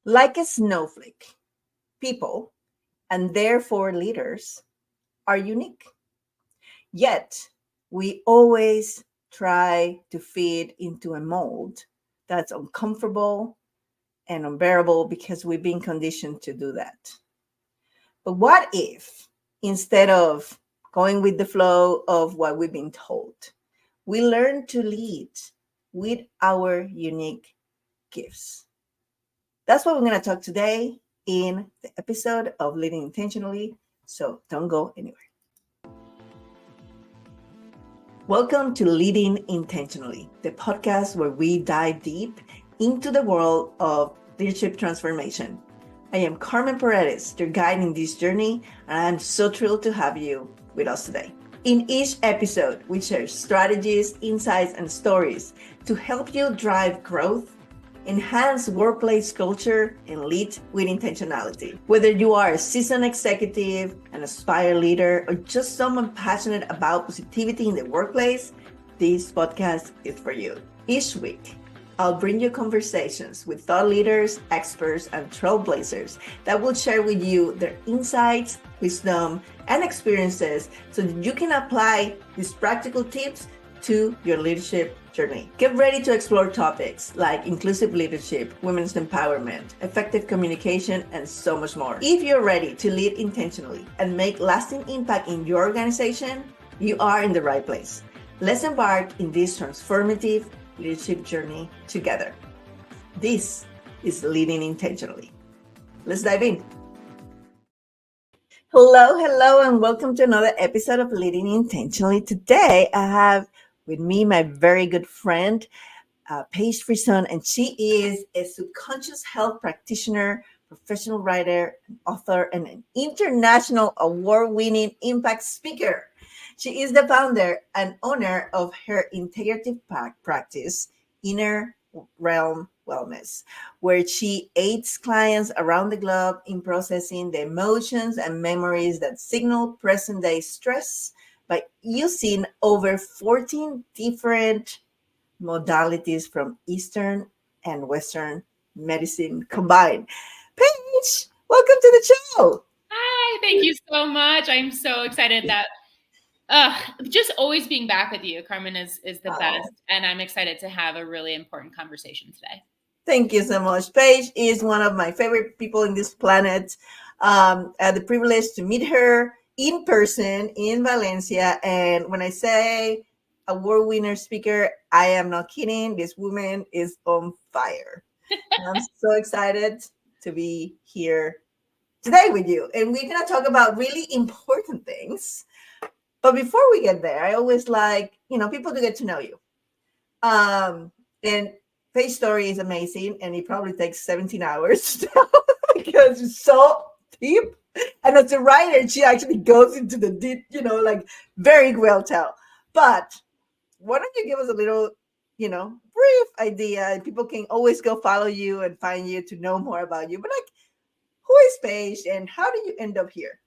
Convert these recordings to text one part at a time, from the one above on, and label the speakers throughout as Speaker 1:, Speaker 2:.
Speaker 1: Like a snowflake, people, and therefore leaders, are unique. Yet, we always try to fit into a mold that's uncomfortable and unbearable because we've been conditioned to do that. But what if, instead of going with the flow of what we've been told, we learn to lead with our unique gifts? That's what we're going to talk today in the episode of Leading Intentionally. So don't go anywhere. Welcome to Leading Intentionally, the podcast where we dive deep into the world of leadership transformation. I am Carmen Paredes, your guide in this journey, and I'm so thrilled to have you with us today. In each episode, we share strategies, insights, and stories to help you drive growth, enhance workplace culture, and lead with intentionality. Whether you are a seasoned executive, an aspired leader, or just someone passionate about positivity in the workplace, this podcast is for you. Each week, I'll bring you conversations with thought leaders, experts, and trailblazers that will share with you their insights, wisdom, and experiences so that you can apply these practical tips to your leadership journey. Get ready to explore topics like inclusive leadership, women's empowerment, effective communication, and so much more. If you're ready to lead intentionally and make lasting impact in your organization, you are in the right place. Let's embark in this transformative leadership journey together. This is Leading Intentionally. Let's dive in. Hello, and welcome to another episode of Leading Intentionally. Today, I have with me my very good friend, Paige Frisone, and she is a subconscious health practitioner, professional writer, an author, and an international award-winning impact speaker. She is the founder and owner of her integrative practice, Inner Realm Wellness, where she aids clients around the globe in processing the emotions and memories that signal present-day stress by using over 14 different modalities from Eastern and Western medicine combined. Paige, welcome to the show.
Speaker 2: Hi, thank you so much. I'm so excited that just always being back with you, Carmen, is the best. And I'm excited to have a really important conversation today.
Speaker 1: Thank you so much. Paige is one of my favorite people in this planet. I had the privilege to meet her in person in Valencia. And when I say award winner speaker, I am not kidding. This woman is on fire. I'm so excited to be here today with you. And we're going to talk about really important things. But before we get there, I always like, people to get to know you. And Paige's story is amazing, and it probably takes 17 hours to tell because it's so deep. And as a writer, she actually goes into the deep, like very well tell. But why don't you give us a little, brief idea? People can always go follow you and find you to know more about you. But like, who is Paige, and how do you end up here?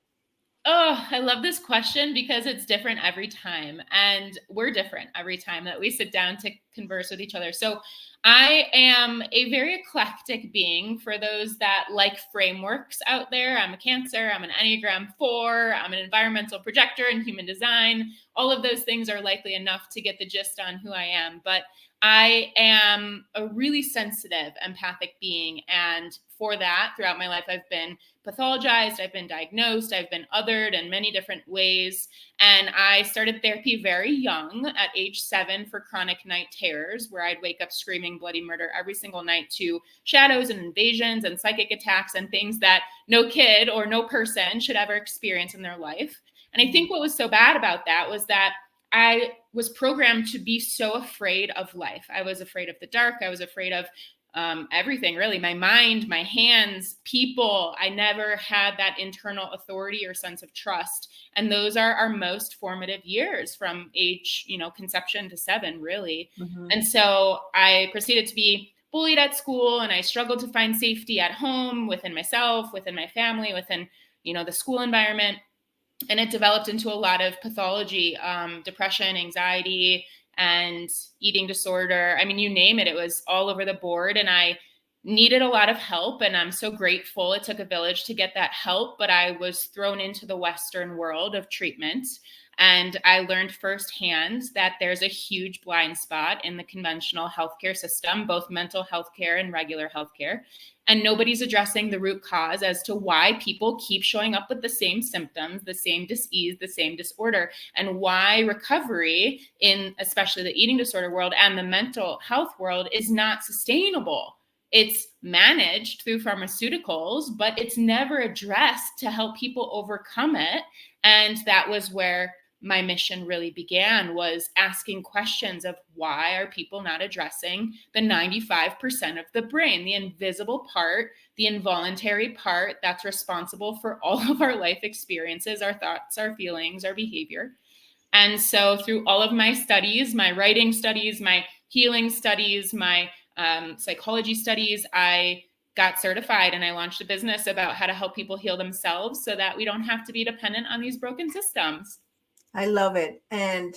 Speaker 2: Oh, I love this question because it's different every time. And we're different every time that we sit down to converse with each other. So I am a very eclectic being for those that like frameworks out there. I'm a Cancer, I'm an Enneagram 4, I'm an environmental projector in human design. All of those things are likely enough to get the gist on who I am. But I am a really sensitive, empathic being. And for that, throughout my life, I've been pathologized, I've been diagnosed, I've been othered in many different ways. And I started therapy very young at age 7 for chronic night terrors, where I'd wake up screaming bloody murder every single night to shadows and invasions and psychic attacks and things that no kid or no person should ever experience in their life. And I think what was so bad about that was that I was programmed to be so afraid of life. I was afraid of the dark. I was afraid of everything, really. My mind, my hands, people. I never had that internal authority or sense of trust. And those are our most formative years from age, conception to 7, really. Mm-hmm. And so I proceeded to be bullied at school, and I struggled to find safety at home, within myself, within my family, within, the school environment. And it developed into a lot of pathology, depression, anxiety, and eating disorder. I mean, you name it, it was all over the board. And I needed a lot of help, and I'm so grateful it took a village to get that help, but I was thrown into the Western world of treatment, and I learned firsthand that there's a huge blind spot in the conventional healthcare system, both mental health care and regular healthcare, and nobody's addressing the root cause as to why people keep showing up with the same symptoms, the same disease, the same disorder, and why recovery in especially the eating disorder world and the mental health world is not sustainable. It's managed through pharmaceuticals, but it's never addressed to help people overcome it. And that was where my mission really began, was asking questions of why are people not addressing the 95% of the brain, the invisible part, the involuntary part that's responsible for all of our life experiences, our thoughts, our feelings, our behavior. And so through all of my studies, my writing studies, my healing studies, my psychology studies, I got certified and I launched a business about how to help people heal themselves so that we don't have to be dependent on these broken systems.
Speaker 1: I love it. And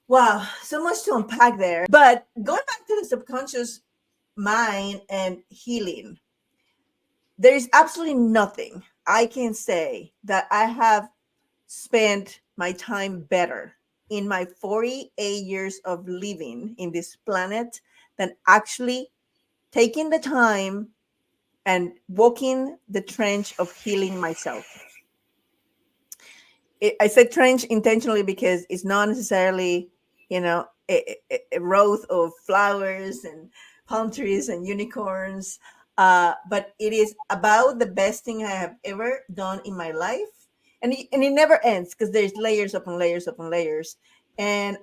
Speaker 1: wow, so much to unpack there. But going back to the subconscious mind and healing, there is absolutely nothing I can say that I have spent my time better in my 48 years of living in this planet than actually taking the time and walking the trench of healing myself. I said trench intentionally because it's not necessarily, a row of flowers and palm trees and unicorns, but it is about the best thing I have ever done in my life, and it never ends because there's layers upon layers upon layers. And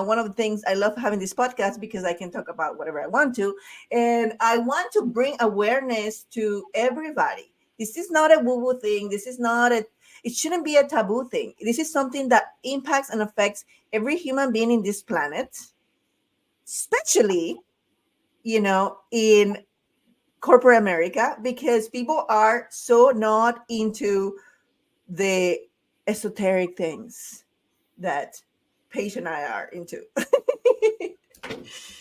Speaker 1: one of the things I love having this podcast because I can talk about whatever I want to, and I want to bring awareness to everybody. This is not a woo woo thing. This is not a It shouldn't be a taboo thing. This is something that impacts and affects every human being in this planet, especially, in corporate America, because people are so not into the esoteric things that Paige and I are into.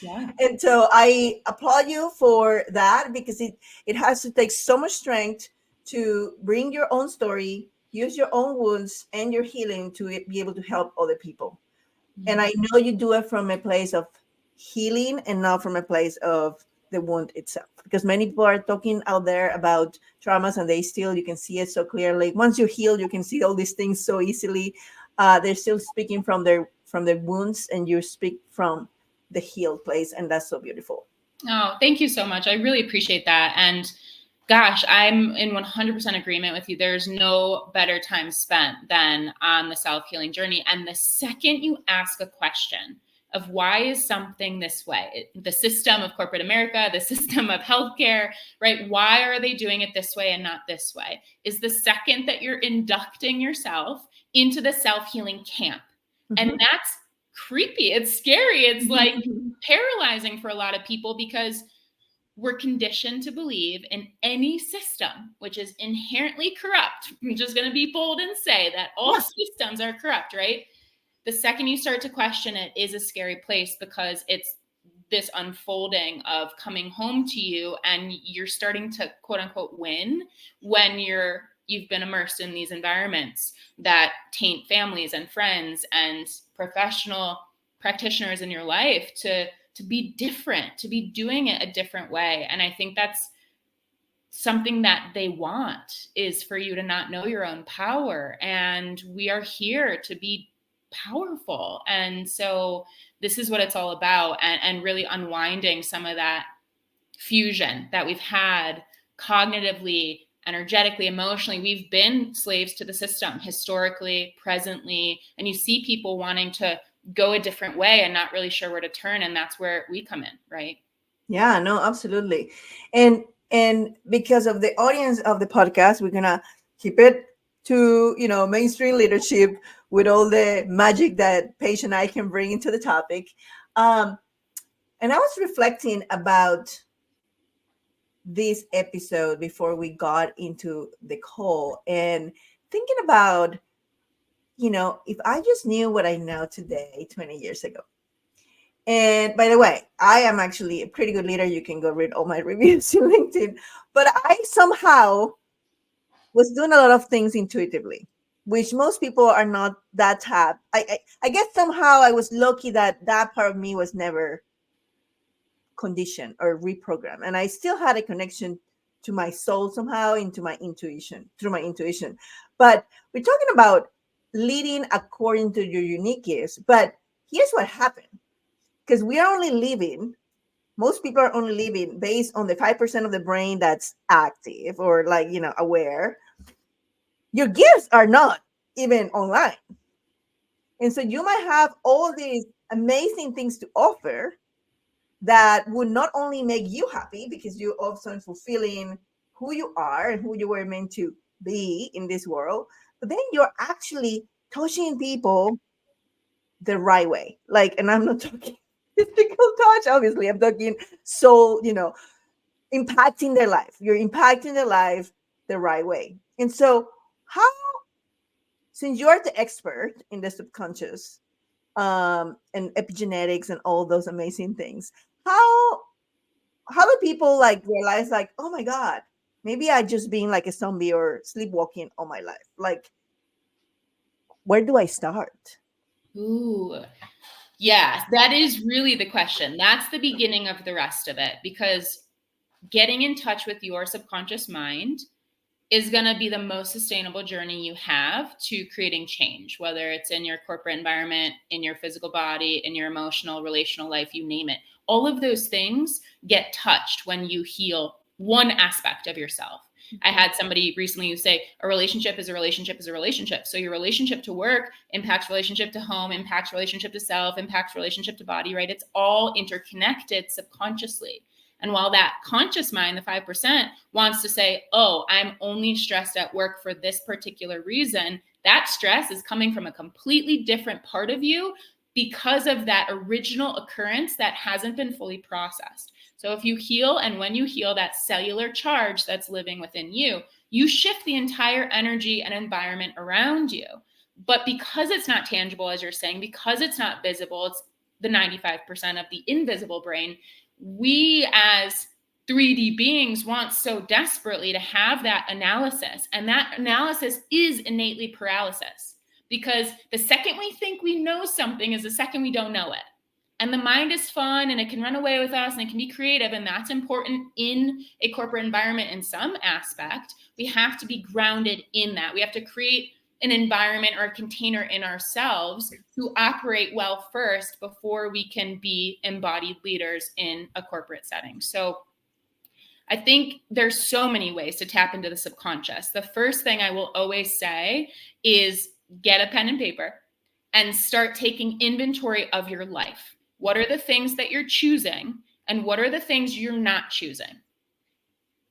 Speaker 2: Yeah.
Speaker 1: And so I applaud you for that because it has to take so much strength to bring your own story, use your own wounds and your healing to be able to help other people. And I know you do it from a place of healing and not from a place of the wound itself. Because many people are talking out there about traumas and you can see it so clearly. Once you heal, you can see all these things so easily. They're still speaking from their wounds, and you speak from the healed place, and that's so beautiful.
Speaker 2: Oh, thank you so much. I really appreciate that. And gosh, I'm in 100% agreement with you. There's no better time spent than on the self-healing journey. And the second you ask a question of why is something this way, the system of corporate America, the system of healthcare, right? Why are they doing it this way and not this way? Is the second that you're inducting yourself into the self-healing camp.
Speaker 1: Mm-hmm.
Speaker 2: And that's creepy. It's scary. It's like paralyzing for a lot of people because we're conditioned to believe in any system which is inherently corrupt. I'm just going to be bold and say that all systems are corrupt, right? The second you start to question it is a scary place because it's this unfolding of coming home to you and you're starting to quote unquote win when you've been immersed in these environments that taint families and friends and professional practitioners in your life to be different, to be doing it a different way. And I think that's something that they want, is for you to not know your own power. And we are here to be powerful. And so this is what it's all about, and really unwinding some of that fusion that we've had cognitively, energetically, emotionally. We've been slaves to the system historically, presently, and you see people wanting to go a different way and not really sure where to turn. And that's where we come in, right?
Speaker 1: Yeah, no, absolutely. And because of the audience of the podcast, we're gonna keep it to mainstream leadership with all the magic that Paige and I can bring into the topic. And I was reflecting about this episode before we got into the call and thinking about, if I just knew what I know today 20 years ago, And by the way, I am actually a pretty good leader. You can go read all my reviews in LinkedIn. But I somehow was doing a lot of things intuitively, which most people are not that tap. I guess somehow I was lucky that that part of me was never conditioned or reprogrammed, and I still had a connection to my soul somehow, into my intuition, through my intuition. But we're talking about leading according to your unique gifts. But here's what happened, because we are only living, most people are only living based on the 5% of the brain that's active or, like, aware. Your gifts are not even online. And so you might have all these amazing things to offer that would not only make you happy because you're also fulfilling who you are and who you were meant to be in this world, but then you're actually touching people the right way. Like, and I'm not talking physical touch, obviously. I'm talking soul, impacting their life. You're impacting their life the right way. And so, how, since you are the expert in the subconscious, and epigenetics and all those amazing things, how how do people like realize, like, oh my god, maybe I just been like a zombie or sleepwalking all my life? Like, where do I start?
Speaker 2: Ooh, yeah, that is really the question. That's the beginning of the rest of it, because getting in touch with your subconscious mind is going to be the most sustainable journey you have to creating change, whether it's in your corporate environment, in your physical body, in your emotional, relational life, you name it. All of those things get touched when you heal one aspect of yourself. I had somebody recently who say a relationship is a relationship is a relationship. So your relationship to work impacts relationship to home, impacts relationship to self, impacts relationship to body, right? It's all interconnected subconsciously. And while that conscious mind, the 5%, wants to say, oh, I'm only stressed at work for this particular reason, that stress is coming from a completely different part of you because of that original occurrence that hasn't been fully processed. So if you heal, and when you heal that cellular charge that's living within you, you shift the entire energy and environment around you. But because it's not tangible, as you're saying, because it's not visible, it's the 95% of the invisible brain, we as 3D beings want so desperately to have that analysis. And that analysis is innately paralysis, because the second we think we know something is the second we don't know it. And the mind is fun and it can run away with us and it can be creative. And that's important in a corporate environment in some aspect. We have to be grounded in that. We have to create an environment or a container in ourselves to operate well first before we can be embodied leaders in a corporate setting. So I think there's so many ways to tap into the subconscious. The first thing I will always say is get a pen and paper and start taking inventory of your life. What are the things that you're choosing and what are the things you're not choosing?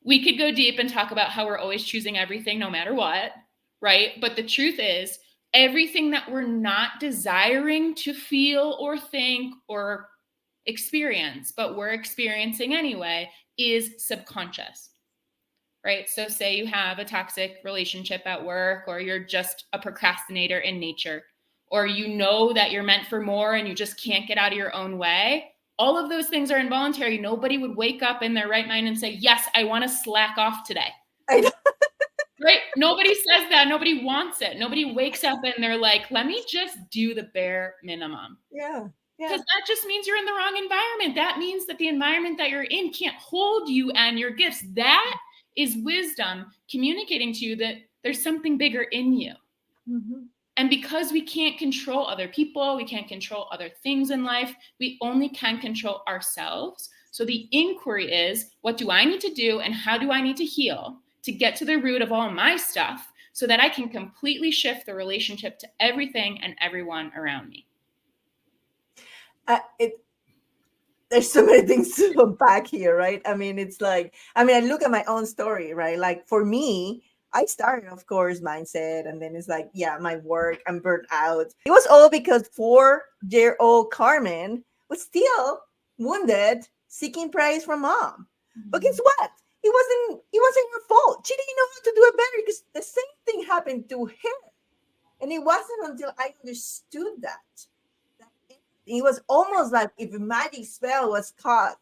Speaker 2: We could go deep and talk about how we're always choosing everything no matter what, right? But the truth is, everything that we're not desiring to feel or think or experience, but we're experiencing anyway, is subconscious, right? So say you have a toxic relationship at work, or you're just a procrastinator in nature, or you know that you're meant for more and you just can't get out of your own way. All of those things are involuntary. Nobody would wake up in their right mind and say, yes, I want to slack off today.
Speaker 1: I know.
Speaker 2: Right? Nobody says that. Nobody wants it. Nobody wakes up and they're like, let me just do the bare minimum.
Speaker 1: Yeah.
Speaker 2: Because that just means you're in the wrong environment. That means that the environment that you're in can't hold you and your gifts. That is wisdom communicating to you that there's something bigger in you.
Speaker 1: Mm-hmm.
Speaker 2: And because we can't control other people, we can't control other things in life, we only can control ourselves. So the inquiry is, what do I need to do and how do I need to heal to get to the root of all my stuff so that I can completely shift the relationship to everything and everyone around me?
Speaker 1: It There's so many things to unpack here, right? I mean, it's like, I mean, I look at my own story, right? Like, for me, I started, of course, mindset, and then it's like, yeah, my work, I'm burnt out. It was all because 4-year-old Carmen was still wounded, seeking praise from mom. But guess what? It wasn't her fault. She didn't know how to do it better, because the same thing happened to her. And it wasn't until I understood that It was almost like if a magic spell was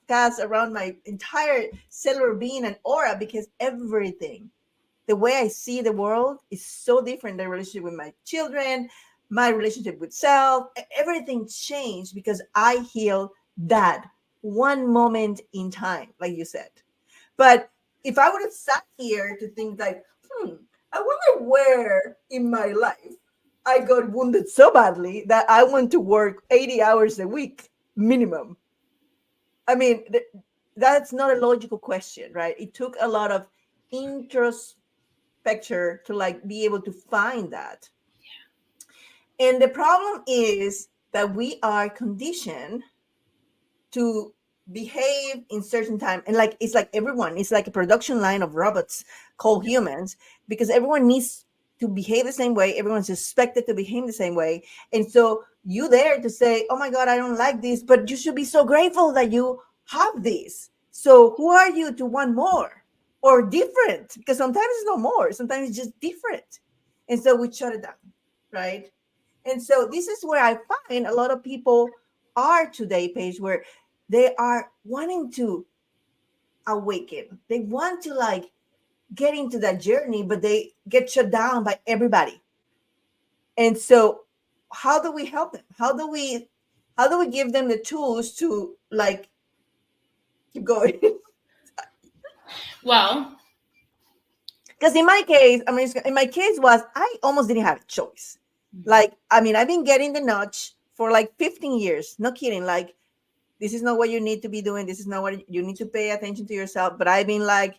Speaker 1: cast around my entire cellular being and aura, because everything, the way I see the world is so different. The relationship with my children, my relationship with self, everything changed because I healed that one moment in time, like you said. But if I would have sat here to think like, I wonder where in my life I got wounded so badly that I want to work 80 hours a week minimum. I mean, that's not a logical question, right? It took a lot of introspection to like be able to find that. And the problem is that we are conditioned to behave in certain time, and like it's like everyone, it's like a production line of robots called humans, because everyone needs to behave the same way, everyone's expected to behave the same way. And so you there to say, oh my god, I don't like this, but you should be so grateful that you have this. So who are you to want more or different? Because sometimes it's not more, sometimes it's just different. And so we shut it down, right? And so this is where I find a lot of people are today, Paige, where they are wanting to awaken. They want to like get into that journey, but they get shut down by everybody. And so how do we help them? How do we give them the tools to like keep going?
Speaker 2: Well,
Speaker 1: Because in my case, I mean, in my case was I almost didn't have a choice. Like, I mean, I've been getting the nudge for like 15 years. No kidding. Like, this is not what you need to be doing. This is not what you need to pay attention to yourself. But I've been like,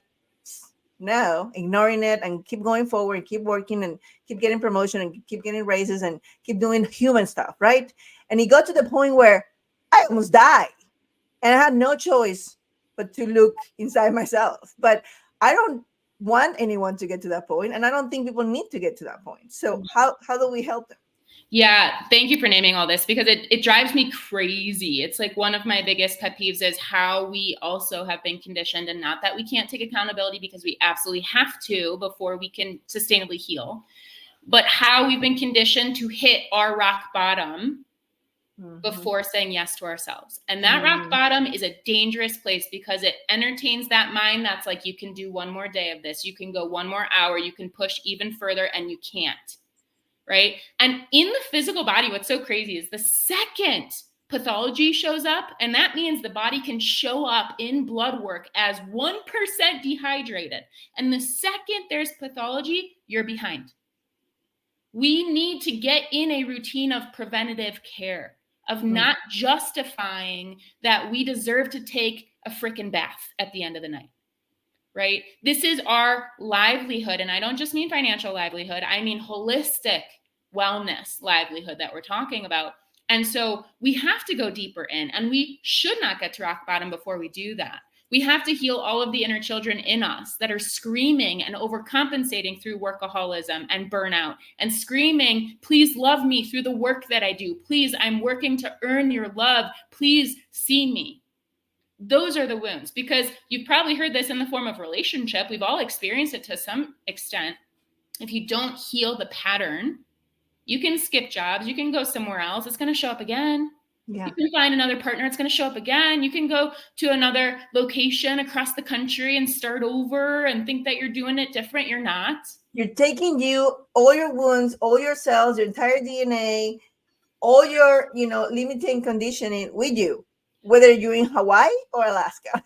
Speaker 1: no, ignoring it and keep going forward, keep working and keep getting promotion and keep getting raises and keep doing human stuff, right? And it got to the point where I almost died and I had no choice but to look inside myself. But I don't want anyone to get to that point, and I don't think people need to get to that point. So how do we help them?
Speaker 2: yeah, thank you for naming all this because it drives me crazy. It's like one of my biggest pet peeves is how we also have been conditioned, and not that we can't take accountability because we absolutely have to before we can sustainably heal, but how we've been conditioned to hit our rock bottom before saying yes to ourselves. And that rock bottom is a dangerous place because it entertains that mind that's like, you can do one more day of this, you can go one more hour, you can push even further, and you can't. Right? And in the physical body, what's so crazy is the second pathology shows up, and that means the body can show up in blood work as 1% dehydrated. And the second there's pathology, you're behind. We need to get in a routine of preventative care, of not justifying that we deserve to take a freaking bath at the end of the night. Right? This is our livelihood. And I don't just mean financial livelihood. I mean holistic wellness livelihood that we're talking about. And so we have to go deeper in, and we should not get to rock bottom before we do that. We have to heal all of the inner children in us that are screaming and overcompensating through workaholism and burnout and screaming, please love me through the work that I do. Please, I'm working to earn your love. Please see me. Those are the wounds, because you've probably heard this in the form of relationship. We've all experienced it to some extent. If you don't heal the pattern, you can skip jobs. You can go somewhere else. It's going to show up again.
Speaker 1: Yeah.
Speaker 2: You can find another partner. It's going to show up again. You can go to another location across the country and start over and think that you're doing it different. You're not.
Speaker 1: You're taking all your wounds, all your cells, your entire DNA, all your, limiting conditioning with you, whether you're in Hawaii or Alaska.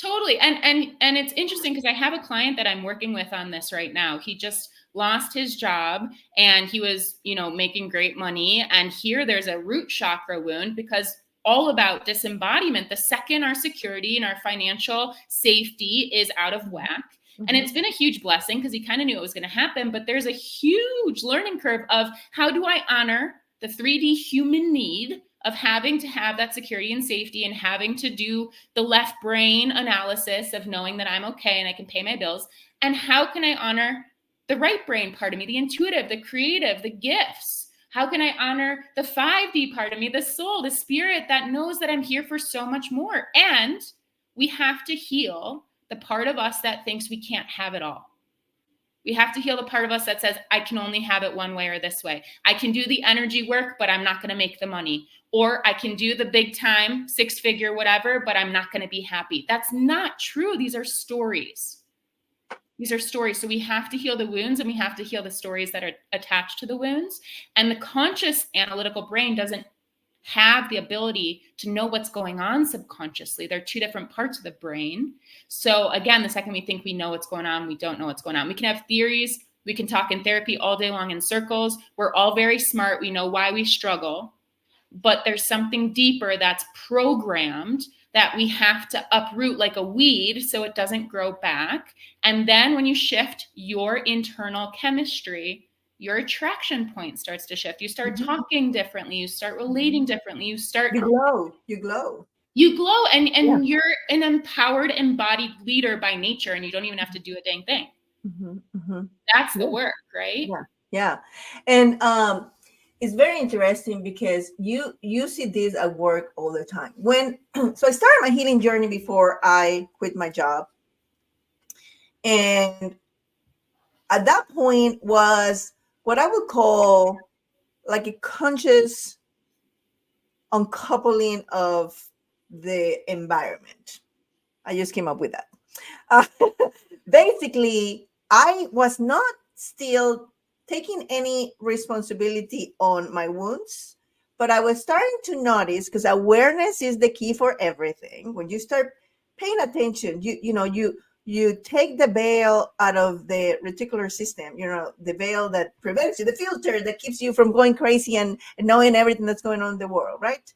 Speaker 2: Totally. And it's interesting because I have a client that I'm working with on this right now. He just lost his job and he was, making great money. And here there's a root chakra wound because all about disembodiment. The second our security and our financial safety is out of whack. And it's been a huge blessing because he kind of knew it was going to happen. But there's a huge learning curve of how do I honor the 3D human need of having to have that security and safety and having to do the left brain analysis of knowing that I'm okay and I can pay my bills. And how can I honor the right brain part of me, the intuitive, the creative, the gifts? How can I honor the 5D part of me, the soul, the spirit that knows that I'm here for so much more? And we have to heal the part of us that thinks we can't have it all. We have to heal the part of us that says, I can only have it one way or this way. I can do the energy work, but I'm not going to make the money. Or I can do the big time, 6-figure, whatever, but I'm not going to be happy. That's not true. These are stories. These are stories. So we have to heal the wounds, and we have to heal the stories that are attached to the wounds. And the conscious analytical brain doesn't have the ability to know what's going on subconsciously. They're two different parts of the brain. So again, the second we think we know what's going on, we don't know what's going on. We can have theories. We can talk in therapy all day long in circles. We're all very smart. We know why we struggle. But there's something deeper that's programmed that we have to uproot like a weed so it doesn't grow back. And then when you shift your internal chemistry, your attraction point starts to shift. You start talking differently. You start relating differently. You
Speaker 1: glow. You glow.
Speaker 2: You glow, and you're an empowered, embodied leader by nature, and you don't even have to do a dang thing. That's the work, right?
Speaker 1: Yeah. And it's very interesting because you see this at work all the time. When so I started my healing journey before I quit my job, and at that point was what I would call like a conscious uncoupling of the environment. I just came up with that. Uh, Basically, I was not still taking any responsibility on my wounds, but I was starting to notice, because awareness is the key for everything. When you start paying attention, you take the veil out of the reticular system, the veil that prevents you, the filter that keeps you from going crazy and knowing everything that's going on in the world, right?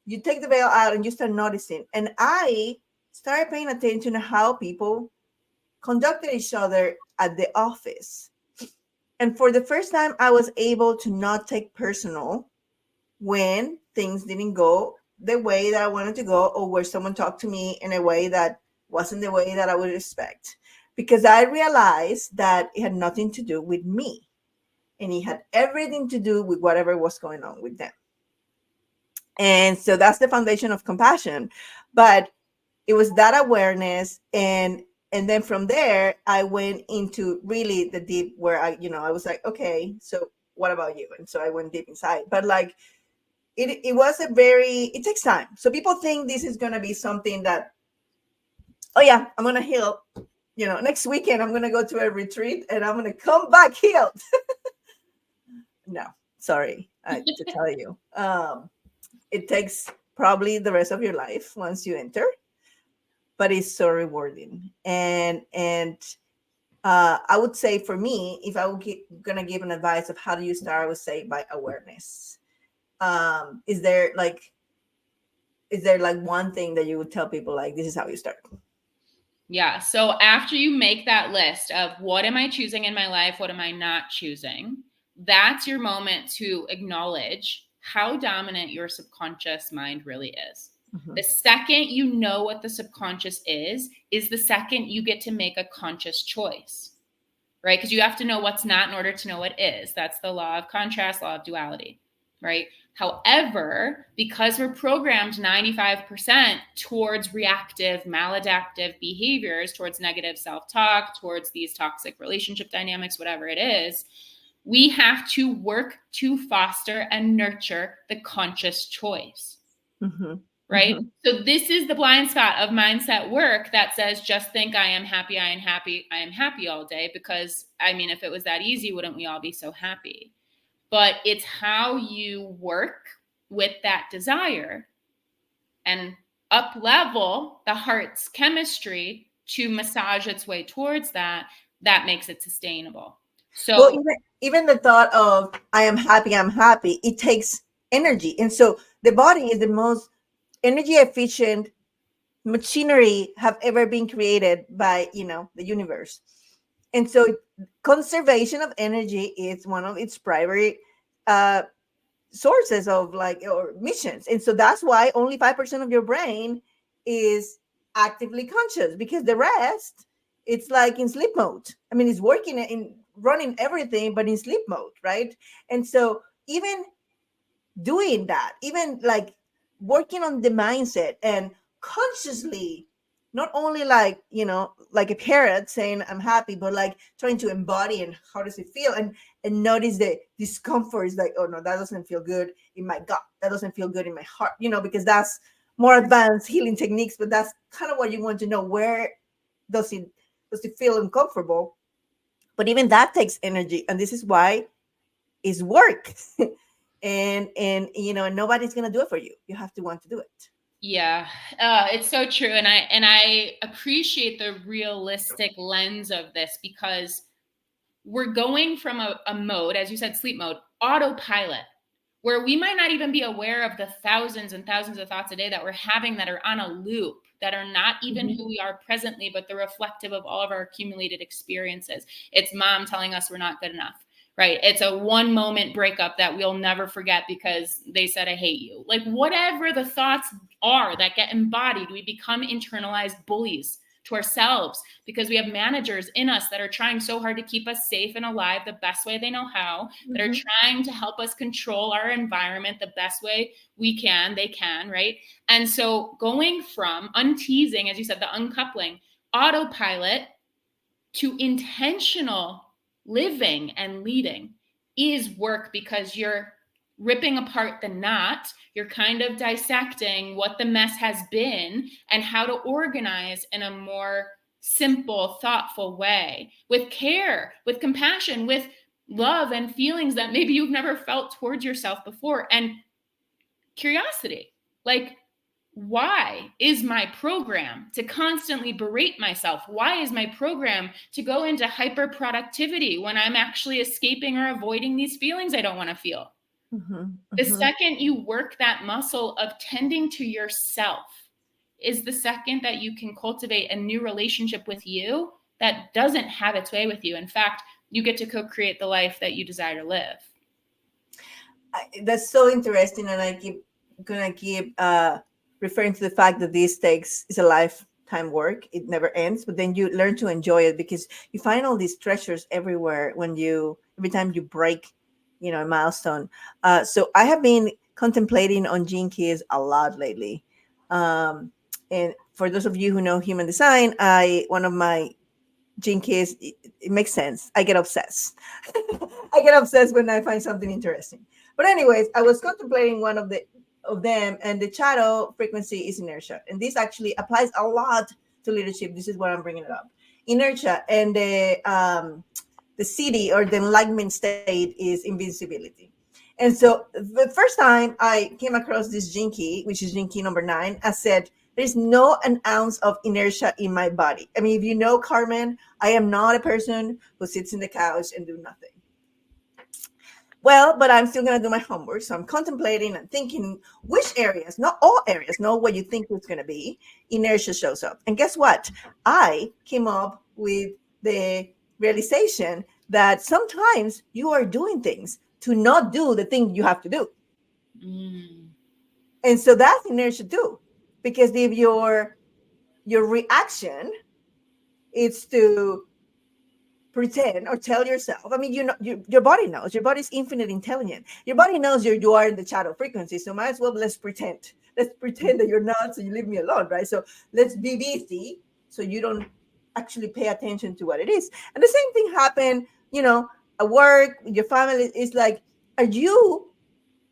Speaker 1: You take the veil out and you start noticing. And I started paying attention to how people conducted each other at the office. And for the first time, I was able to not take personal when things didn't go the way that I wanted to go, or where someone talked to me in a way that wasn't the way that I would expect. Because I realized that it had nothing to do with me, and it had everything to do with whatever was going on with them. And so that's the foundation of compassion. But it was that awareness, and then from there I went into really the deep, where I was like, okay, so what about you? And so I went deep inside. But like it was it takes time. So people think this is going to be something that, oh yeah, I'm going to heal, next weekend I'm going to go to a retreat and I'm going to come back healed. No, sorry to tell you. It takes probably the rest of your life once you enter, but it's so rewarding. And I would say, for me, if I were gonna give an advice of how do you start, I would say by awareness. Is there like one thing that you would tell people, like, this is how you start?
Speaker 2: Yeah. So after you make that list of what am I choosing in my life, what am I not choosing, that's your moment to acknowledge how dominant your subconscious mind really is. The second you know what the subconscious is the second you get to make a conscious choice, right? Because you have to know what's not in order to know what is. That's the law of contrast, law of duality, right? However, because we're programmed 95% towards reactive, maladaptive behaviors, towards negative self-talk, towards these toxic relationship dynamics, whatever it is, we have to work to foster and nurture the conscious choice. Right? So this is the blind spot of mindset work that says, just think I am happy, I am happy, I am happy all day. Because I mean, if it was that easy, wouldn't we all be so happy? But it's how you work with that desire and up level the heart's chemistry to massage its way towards that makes it sustainable. So
Speaker 1: well, even the thought of I am happy, it takes energy. And so the body is the most energy efficient machinery have ever been created by the universe. And so conservation of energy is one of its primary sources of or missions. And so that's why only 5% of your brain is actively conscious, because the rest, it's like in sleep mode. I mean, it's working in running everything, but in sleep mode, right? And so even doing that, even like working on the mindset and consciously not only like, like a parrot saying I'm happy, but like trying to embody and how does it feel, and notice the discomfort is like, oh no, that doesn't feel good in my gut, that doesn't feel good in my heart, because that's more advanced healing techniques, but that's kind of what you want to know. Where does it does it feel uncomfortable? But even that takes energy, and this is why it's work. And nobody's gonna do it for you. You have to want to do it.
Speaker 2: Yeah, it's so true, and I appreciate the realistic lens of this, because we're going from a mode, as you said, sleep mode, autopilot, where we might not even be aware of the thousands and thousands of thoughts a day that we're having that are on a loop, that are not even who we are presently, but they're reflective of all of our accumulated experiences. It's mom telling us we're not good enough, right? It's a one moment breakup that we'll never forget because they said, I hate you. Like, whatever the thoughts are that get embodied, we become internalized bullies to ourselves, because we have managers in us that are trying so hard to keep us safe and alive the best way they know how, that are trying to help us control our environment the best way they can, right? And so going from unteasing, as you said, the uncoupling, autopilot, to intentional living and leading is work, because you're ripping apart the knot. You're kind of dissecting what the mess has been and how to organize in a more simple, thoughtful way, with care, with compassion, with love and feelings that maybe you've never felt towards yourself before, and curiosity. Like, why is my program to constantly berate myself? Why is my program to go into hyper productivity when I'm actually escaping or avoiding these feelings I don't want to feel? The second you work that muscle of tending to yourself is the second that you can cultivate a new relationship with you that doesn't have its way with you. In fact, you get to co-create the life that you desire to live.
Speaker 1: That's so interesting, and I keep referring to the fact that this is a lifetime work. It never ends, but then you learn to enjoy it, because you find all these treasures everywhere every time you break, a milestone. So I have been contemplating on gene keys a lot lately. And for those of you who know human design, one of my gene keys, it makes sense. I get obsessed. I get obsessed when I find something interesting. But anyways, I was contemplating one of them, and the shadow frequency is inertia, and this actually applies a lot to leadership. This is why I'm bringing it up. Inertia, and the city or the enlightenment state is invincibility. And so the first time I came across this gene key, which is gene key number 9, I said, there's no an ounce of inertia in my body. I mean, if you know Carmen, I am not a person who sits in the couch and do nothing. Well, but I'm still going to do my homework. So I'm contemplating and thinking which areas, not all areas, not what you think it's going to be, inertia shows up. And guess what? I came up with the realization that sometimes you are doing things to not do the thing you have to do. And so that's inertia too. Because if your reaction is to pretend or tell yourself, I mean, your body knows. Your body's infinite intelligent. Your body knows you are in the shadow frequency. So might as well let's pretend. Let's pretend that you're not, so you leave me alone, right? So let's be busy so you don't actually pay attention to what it is. And the same thing happened, at work, your family. Is like, are you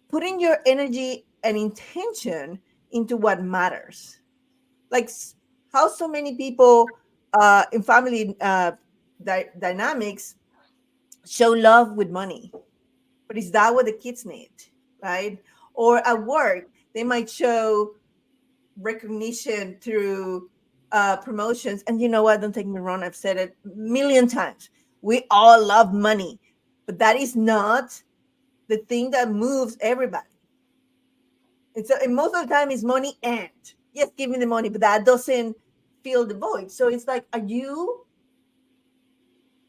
Speaker 1: putting your energy and intention into what matters? Like, how so many people in family dynamics show love with money, but is that what the kids need, right? Or at work, they might show recognition through promotions. And you know what? Don't take me wrong. I've said it a million times. We all love money, but that is not the thing that moves everybody. And most of the time, it's money, and yes, give me the money, but that doesn't fill the void. So it's like, are you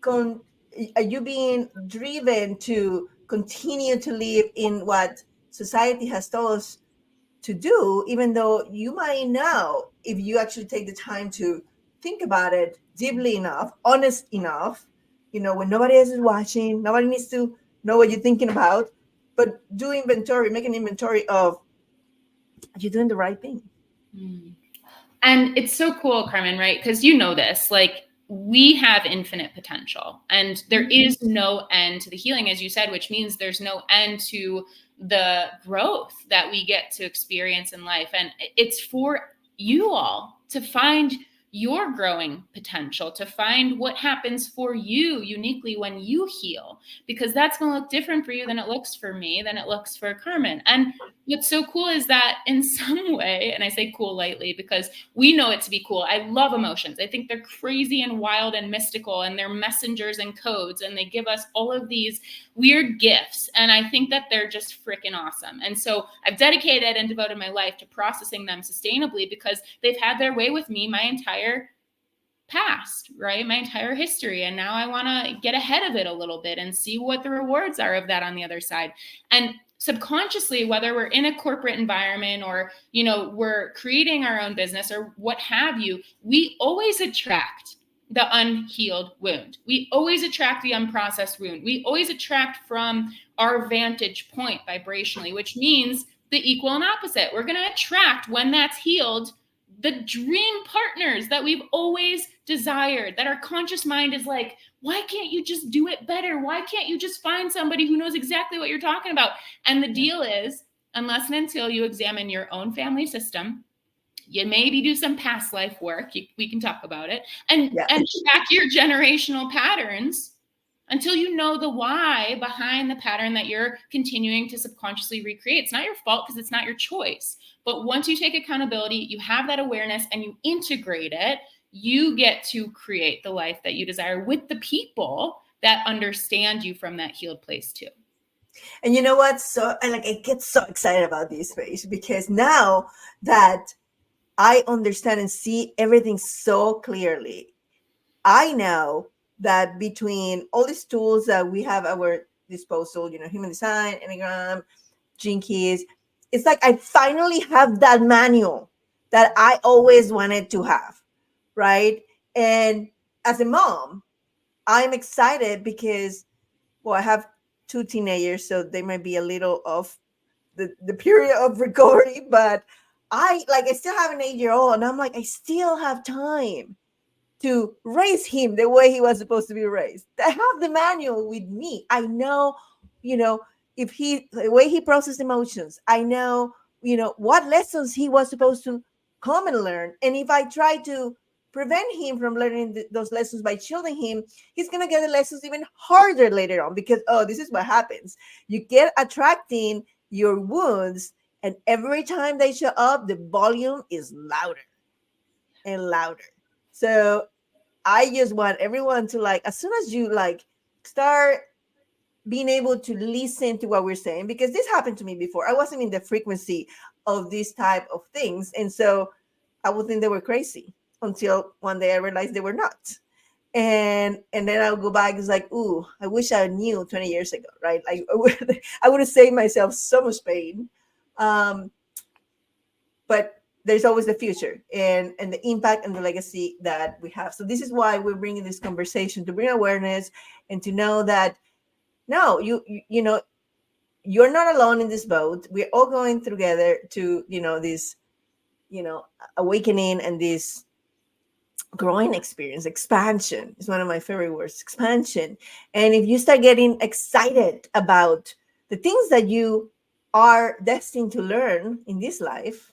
Speaker 1: being driven to continue to live in what society has told us to do, even though you might know, if you actually take the time to think about it deeply enough, honest enough, when nobody else is watching, nobody needs to know what you're thinking about, but make an inventory of, are you doing the right thing?
Speaker 2: And it's so cool, Carmen, right? Because you know this, like we have infinite potential and there is no end to the healing, as you said, which means there's no end to the growth that we get to experience in life. And it's for you all to find your growing potential, to find what happens for you uniquely when you heal, because that's going to look different for you than it looks for me, than it looks for Carmen. And what's so cool is that in some way, and I say cool lightly because we know it to be cool. I love emotions. I think they're crazy and wild and mystical, and they're messengers and codes, and they give us all of these weird gifts. And I think that they're just freaking awesome. And so I've dedicated and devoted my life to processing them sustainably because they've had their way with me my entire past, right? My entire history. And now I want to get ahead of it a little bit and see what the rewards are of that on the other side. And subconsciously, whether we're in a corporate environment or, you know, we're creating our own business or what have you, we always attract the unhealed wound. We always attract the unprocessed wound. We always attract from our vantage point vibrationally, which means the equal and opposite. We're going to attract, when that's healed, the dream partners that we've always desired, that our conscious mind is like, why can't you just do it better? Why can't you just find somebody who knows exactly what you're talking about? And the deal is, unless and until you examine your own family system, you maybe do some past life work, we can talk about it, and track your generational patterns until you know the why behind the pattern that you're continuing to subconsciously recreate. It's not your fault because it's not your choice. But once you take accountability, you have that awareness and you integrate it, you get to create the life that you desire with the people that understand you from that healed place too.
Speaker 1: And you know what? So I get so excited about this page because now that I understand and see everything so clearly, I know that between all these tools that we have at our disposal, you know, human design, Enneagram, Gene Keys, it's like I finally have that manual that I always wanted to have, right? And as a mom, I'm excited because, well, I have two teenagers, so they might be a little off the period of recovery, but I still have an 8-year old, and I'm like, I still have time to raise him the way he was supposed to be raised. I have the manual with me. I know, you know, if he the way he processes emotions, I know, you know, what lessons he was supposed to come and learn. And if I try to prevent him from learning those lessons by shielding him, he's gonna get the lessons even harder later on because this is what happens. You get attracting your wounds, and every time they show up, the volume is louder and louder. So I just want everyone to, like, as soon as you start being able to listen to what we're saying, because this happened to me before. I wasn't in the frequency of this type of things. And so I would think they were crazy until one day I realized they were not. And then I'll go back. It's like, ooh, I wish I knew 20 years ago, right? Like I would have saved myself so much pain. But there's always the future and the impact and the legacy that we have. So this is why we're bringing this conversation, to bring awareness and to know that no, you know, you're not alone in this boat. We're all going together to, you know, this, you know, awakening and this growing experience. Expansion is one of my favorite words, expansion. And if you start getting excited about the things that you are destined to learn in this life,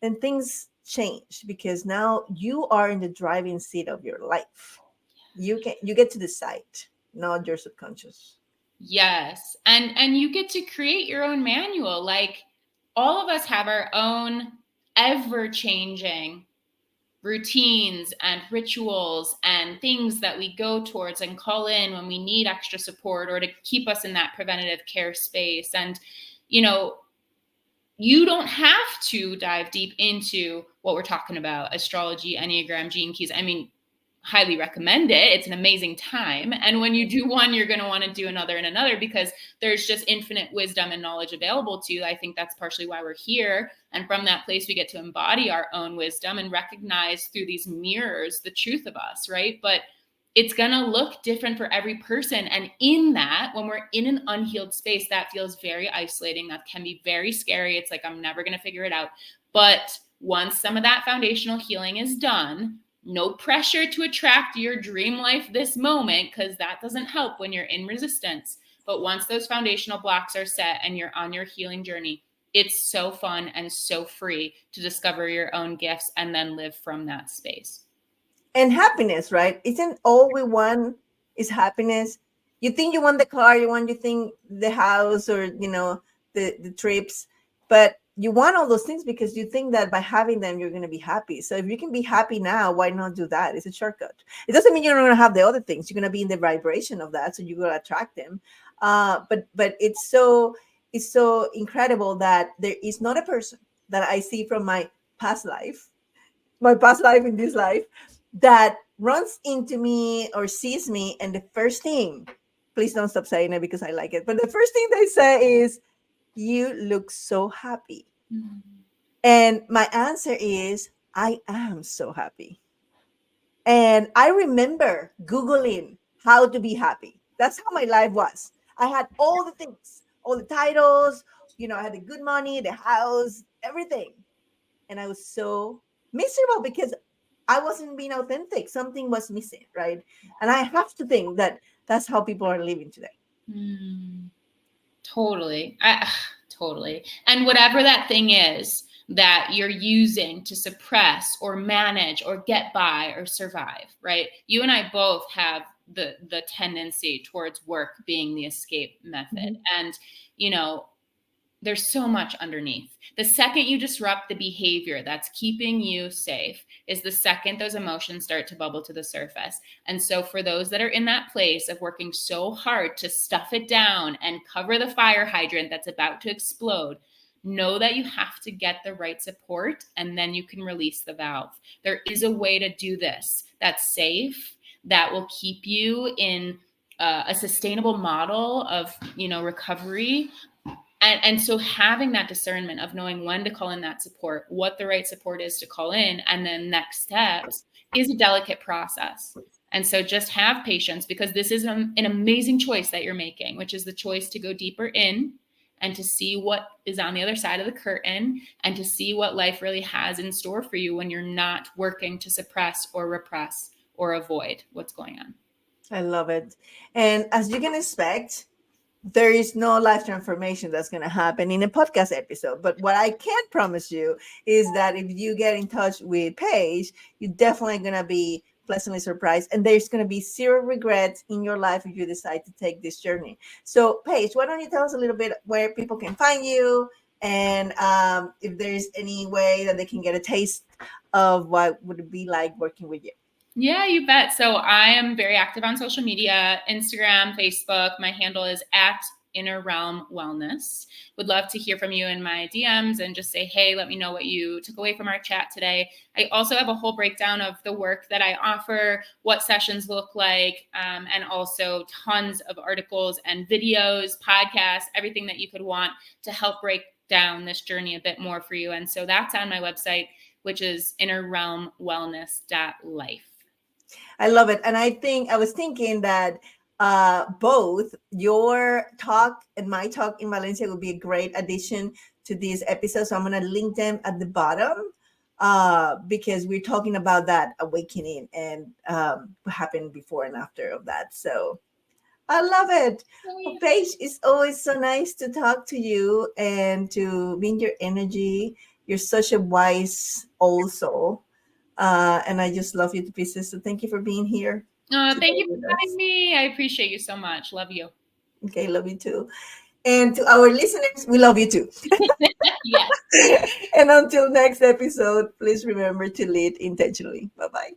Speaker 1: then things change because now you are in the driving seat of your life. You get to decide, not your subconscious.
Speaker 2: Yes. And you get to create your own manual. Like all of us have our own ever changing routines and rituals and things that we go towards and call in when we need extra support or to keep us in that preventative care space. And, you know, you don't have to dive deep into what we're talking about, astrology, Enneagram, Gene Keys. I mean, highly recommend it. It's an amazing time. And when you do one, you're going to want to do another and another because there's just infinite wisdom and knowledge available to you. I think that's partially why we're here. And from that place, we get to embody our own wisdom and recognize through these mirrors the truth of us, right? But it's going to look different for every person. And in that, when we're in an unhealed space, that feels very isolating. That can be very scary. It's like, I'm never going to figure it out. But Once some of that foundational healing is done, no pressure to attract your dream life this moment, because that doesn't help when you're in resistance. But once those foundational blocks are set and you're on your healing journey, it's so fun and so free to discover your own gifts and then live from that space.
Speaker 1: And happiness, right? Isn't all we want is happiness? You think you want the car, you think the house, or the trips, but you want all those things because you think that by having them you're going to be happy. So if you can be happy now, why not do that? It's a shortcut. It doesn't mean you're not going to have the other things. You're going to be in the vibration of that, so you're going to attract them. But it's so incredible that there is not a person that I see from my past life in this life that runs into me or sees me, and the first thing, please don't stop saying it because I like it, but the first thing they say is, "You look so happy."
Speaker 2: Mm-hmm.
Speaker 1: And my answer is, I am so happy. And I remember Googling how to be happy. That's how my life was. I had all the things, all the titles, I had the good money, the house, everything. And I was so miserable because I wasn't being authentic. Something was missing, right? And I have to think that that's how people are living today.
Speaker 2: Totally. Totally. And whatever that thing is that you're using to suppress or manage or get by or survive, right? You and I both have the tendency towards work being the escape method. Mm-hmm. And, there's so much underneath. The second you disrupt the behavior that's keeping you safe is the second those emotions start to bubble to the surface. And so for those that are in that place of working so hard to stuff it down and cover the fire hydrant that's about to explode, know that you have to get the right support, and then you can release the valve. There is a way to do this that's safe, that will keep you in a sustainable model of, recovery. And so having that discernment of knowing when to call in that support, what the right support is to call in, and then next steps is a delicate process. And so just have patience, because this is an amazing choice that you're making, which is the choice to go deeper in and to see what is on the other side of the curtain, and to see what life really has in store for you when you're not working to suppress or repress or avoid what's going on.
Speaker 1: I love it. And as you can expect, there is no life transformation that's going to happen in a podcast episode. But what I can promise you is that if you get in touch with Paige, you're definitely going to be pleasantly surprised. And there's going to be zero regrets in your life if you decide to take this journey. So, Paige, why don't you tell us a little bit where people can find you, and if there's any way that they can get a taste of what would it be like working with you?
Speaker 2: Yeah, you bet. So I am very active on social media, Instagram, Facebook. My handle is @Inner Realm Wellness. Would love to hear from you in my DMs and just say, hey, let me know what you took away from our chat today. I also have a whole breakdown of the work that I offer, what sessions look like, and also tons of articles and videos, podcasts, everything that you could want to help break down this journey a bit more for you. And so that's on my website, which is innerrealmwellness.life.
Speaker 1: I love it. And I was thinking that both your talk and my talk in Valencia would be a great addition to this episode. So I'm going to link them at the bottom because we're talking about that awakening and what happened before and after of that. So I love it. Well, Paige, it's always so nice to talk to you and to be in your energy. You're such a wise old soul. And I just love you to pieces. So thank you for being here.
Speaker 2: Thank you for having me. I appreciate you so much. Love you.
Speaker 1: Okay, love you too. And to our listeners, we love you too.
Speaker 2: Yes.
Speaker 1: And until next episode, please remember to lead intentionally. Bye-bye.